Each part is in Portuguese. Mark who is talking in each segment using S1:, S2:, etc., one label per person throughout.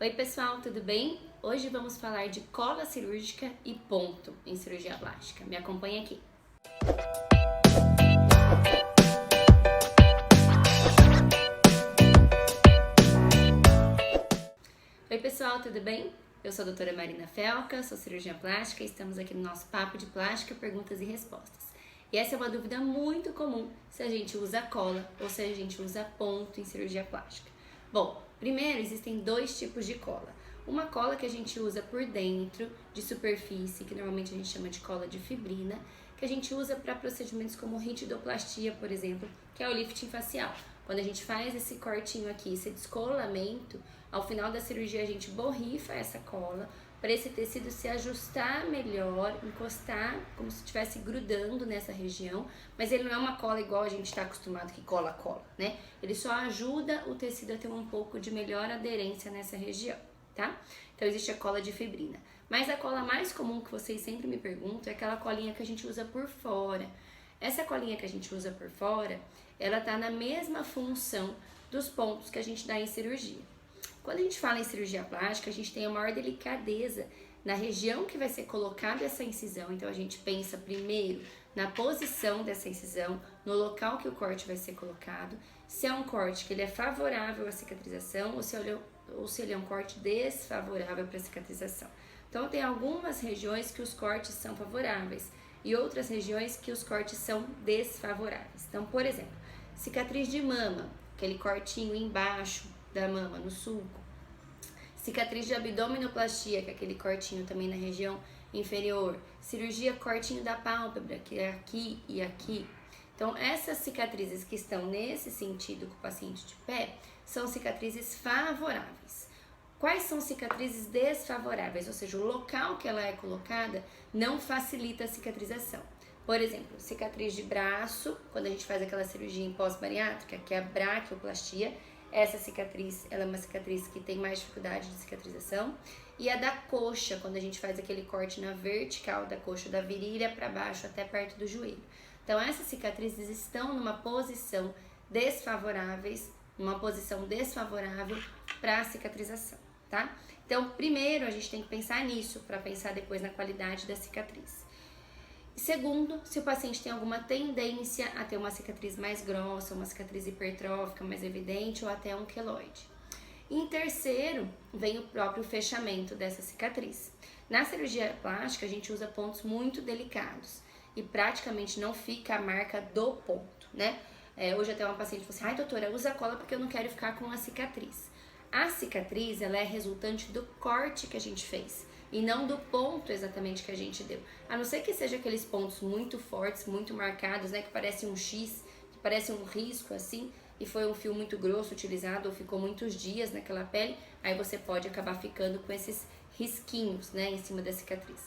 S1: Oi pessoal, tudo bem? Hoje vamos falar de cola cirúrgica e ponto em cirurgia plástica. Me acompanha aqui. Oi pessoal, tudo bem? Eu sou a doutora Marina Felca, sou cirurgiã plástica e estamos aqui no nosso papo de plástica, perguntas e respostas. E essa é uma dúvida muito comum, se a gente usa cola ou se a gente usa ponto em cirurgia plástica. Bom, primeiro existem dois tipos de cola. Uma cola que a gente usa por dentro de superfície, que normalmente a gente chama de cola de fibrina, que a gente usa para procedimentos como ritidoplastia, por exemplo, que é o lifting facial. Quando a gente faz esse cortinho aqui, esse descolamento, ao final da cirurgia a gente borrifa essa cola para esse tecido se ajustar melhor, encostar como se estivesse grudando nessa região, mas ele não é uma cola igual a gente está acostumado que cola, né? Ele só ajuda o tecido a ter um pouco de melhor aderência nessa região, tá? Então existe a cola de fibrina. Mas a cola mais comum que vocês sempre me perguntam é aquela colinha que a gente usa por fora. Essa colinha que a gente usa por fora, ela tá na mesma função dos pontos que a gente dá em cirurgia. Quando a gente fala em cirurgia plástica, a gente tem a maior delicadeza na região que vai ser colocada essa incisão. Então, a gente pensa primeiro na posição dessa incisão, no local que o corte vai ser colocado, se é um corte que ele é favorável à cicatrização ou se ele é um corte desfavorável para a cicatrização. Então, tem algumas regiões que os cortes são favoráveis e outras regiões que os cortes são desfavoráveis. Então, por exemplo, cicatriz de mama, aquele cortinho embaixo da mama, no sulco. Cicatriz de abdominoplastia, que é aquele cortinho também na região inferior. Cirurgia cortinho da pálpebra, que é aqui e aqui. Então, essas cicatrizes que estão nesse sentido com o paciente de pé, são cicatrizes favoráveis. Quais são cicatrizes desfavoráveis? Ou seja, o local que ela é colocada não facilita a cicatrização. Por exemplo, cicatriz de braço, quando a gente faz aquela cirurgia em pós-bariátrica, que é a braquioplastia, essa cicatriz, ela é uma cicatriz que tem mais dificuldade de cicatrização. E a da coxa, quando a gente faz aquele corte na vertical da coxa, da virilha para baixo até perto do joelho. Então, essas cicatrizes estão numa posição desfavorável para a cicatrização, tá? Então, primeiro a gente tem que pensar nisso para pensar depois na qualidade da cicatriz. Segundo, se o paciente tem alguma tendência a ter uma cicatriz mais grossa, uma cicatriz hipertrófica mais evidente ou até um queloide. E em terceiro, vem o próprio fechamento dessa cicatriz. Na cirurgia plástica, a gente usa pontos muito delicados e praticamente não fica a marca do ponto, né? Hoje até uma paciente falou assim, ai doutora, usa cola porque eu não quero ficar com a cicatriz. A cicatriz, ela é resultante do corte que a gente fez e não do ponto exatamente que a gente deu. A não ser que seja aqueles pontos muito fortes, muito marcados, né, que parece um X, que parece um risco assim, e foi um fio muito grosso utilizado ou ficou muitos dias naquela pele, aí você pode acabar ficando com esses risquinhos, né, em cima da cicatriz.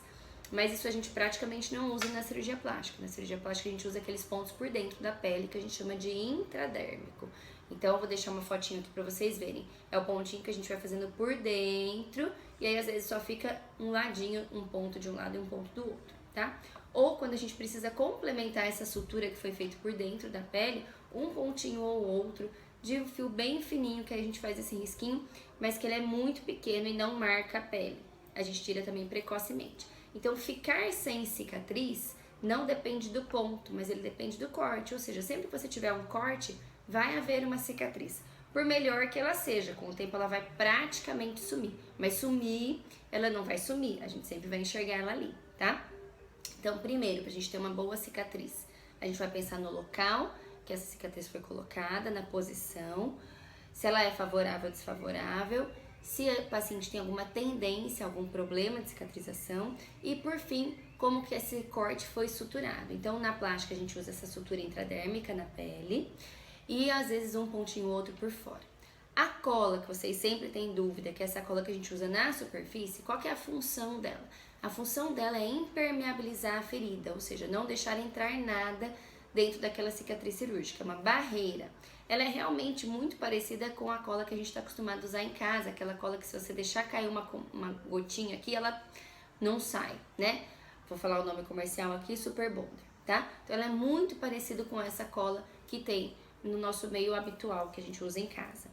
S1: Mas isso a gente praticamente não usa na cirurgia plástica. Na cirurgia plástica a gente usa aqueles pontos por dentro da pele que a gente chama de intradérmico. Então eu vou deixar uma fotinho aqui pra vocês verem. É o pontinho que a gente vai fazendo por dentro e aí às vezes só fica um ladinho, um ponto de um lado e um ponto do outro, tá? Ou quando a gente precisa complementar essa sutura que foi feita por dentro da pele, um pontinho ou outro de um fio bem fininho que aí a gente faz esse risquinho, mas que ele é muito pequeno e não marca a pele. A gente tira também precocemente. Então, ficar sem cicatriz não depende do ponto, mas ele depende do corte. Ou seja, sempre que você tiver um corte, vai haver uma cicatriz. Por melhor que ela seja, com o tempo ela vai praticamente sumir. Mas sumir, ela não vai sumir, a gente sempre vai enxergar ela ali, tá? Então, primeiro, pra gente ter uma boa cicatriz, a gente vai pensar no local que essa cicatriz foi colocada, na posição, se ela é favorável ou desfavorável, se o paciente tem alguma tendência, algum problema de cicatrização e, por fim, como que esse corte foi suturado. Então, na plástica, a gente usa essa sutura intradérmica na pele e, às vezes, um pontinho ou outro por fora. A cola, que vocês sempre têm dúvida, que é essa cola que a gente usa na superfície, qual que é a função dela? A função dela é impermeabilizar a ferida, ou seja, não deixar entrar nada dentro daquela cicatriz cirúrgica, uma barreira. Ela é realmente muito parecida com a cola que a gente está acostumado a usar em casa, aquela cola que se você deixar cair uma gotinha aqui, ela não sai, né? Vou falar o nome comercial aqui, Super Bonder, tá? Então ela é muito parecida com essa cola que tem no nosso meio habitual, que a gente usa em casa.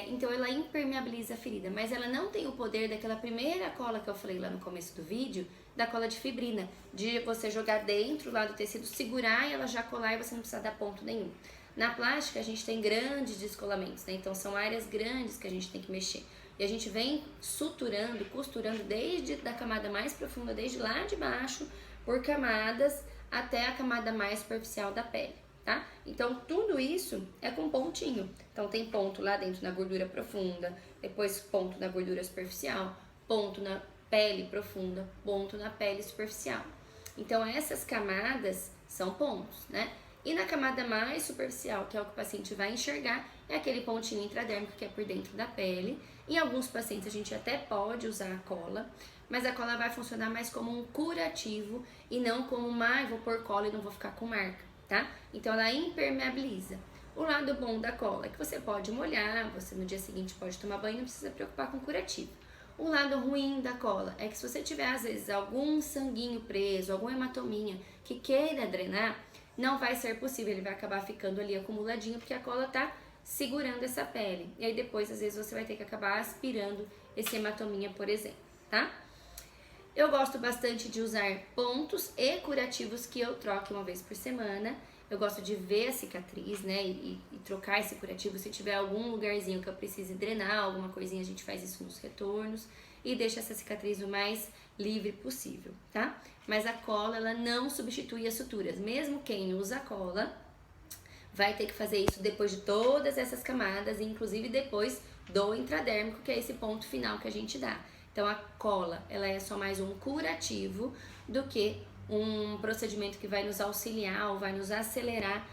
S1: Então ela impermeabiliza a ferida, mas ela não tem o poder daquela primeira cola que eu falei lá no começo do vídeo, da cola de fibrina, de você jogar dentro lá do tecido, segurar e ela já colar e você não precisa dar ponto nenhum. Na plástica a gente tem grandes descolamentos, né? Então são áreas grandes que a gente tem que mexer. E a gente vem suturando, costurando desde a camada mais profunda, desde lá de baixo, por camadas, até a camada mais superficial da pele, tá? Então tudo isso é com pontinho. Então tem ponto lá dentro na gordura profunda, depois ponto na gordura superficial, ponto na pele profunda, ponto na pele superficial. Então essas camadas são pontos, né? E na camada mais superficial, que é o que o paciente vai enxergar, é aquele pontinho intradérmico que é por dentro da pele. Em alguns pacientes a gente até pode usar a cola, mas a cola vai funcionar mais como um curativo e não como vou pôr cola e não vou ficar com marca, tá? Então ela impermeabiliza. O lado bom da cola é que você pode molhar, você no dia seguinte pode tomar banho, não precisa preocupar com curativo. O lado ruim da cola é que se você tiver às vezes algum sanguinho preso, alguma hematominha que queira drenar, não vai ser possível, ele vai acabar ficando ali acumuladinho porque a cola tá segurando essa pele. E aí depois, às vezes, você vai ter que acabar aspirando esse hematominha, por exemplo, tá? Eu gosto bastante de usar pontos e curativos que eu troque uma vez por semana. Eu gosto de ver a cicatriz, né, e trocar esse curativo. Se tiver algum lugarzinho que eu precise drenar, alguma coisinha, a gente faz isso nos retornos e deixa essa cicatriz o mais livre possível, tá? Mas a cola, ela não substitui as suturas. Mesmo quem usa cola vai ter que fazer isso depois de todas essas camadas, inclusive depois do intradérmico, que é esse ponto final que a gente dá. Então a cola, ela é só mais um curativo do que um procedimento que vai nos auxiliar ou vai nos acelerar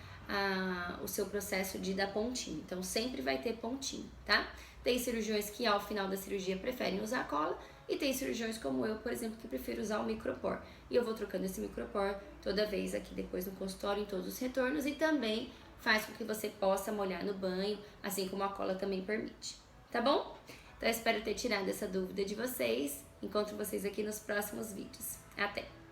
S1: o seu processo de dar pontinho. Então sempre vai ter pontinho, tá? Tem cirurgiões que ao final da cirurgia preferem usar cola e tem cirurgiões como eu, por exemplo, que prefiro usar o micropor. E eu vou trocando esse micropor toda vez aqui depois no consultório, em todos os retornos, e também faz com que você possa molhar no banho, assim como a cola também permite, tá bom? Então eu espero ter tirado essa dúvida de vocês. Encontro vocês aqui nos próximos vídeos. Até!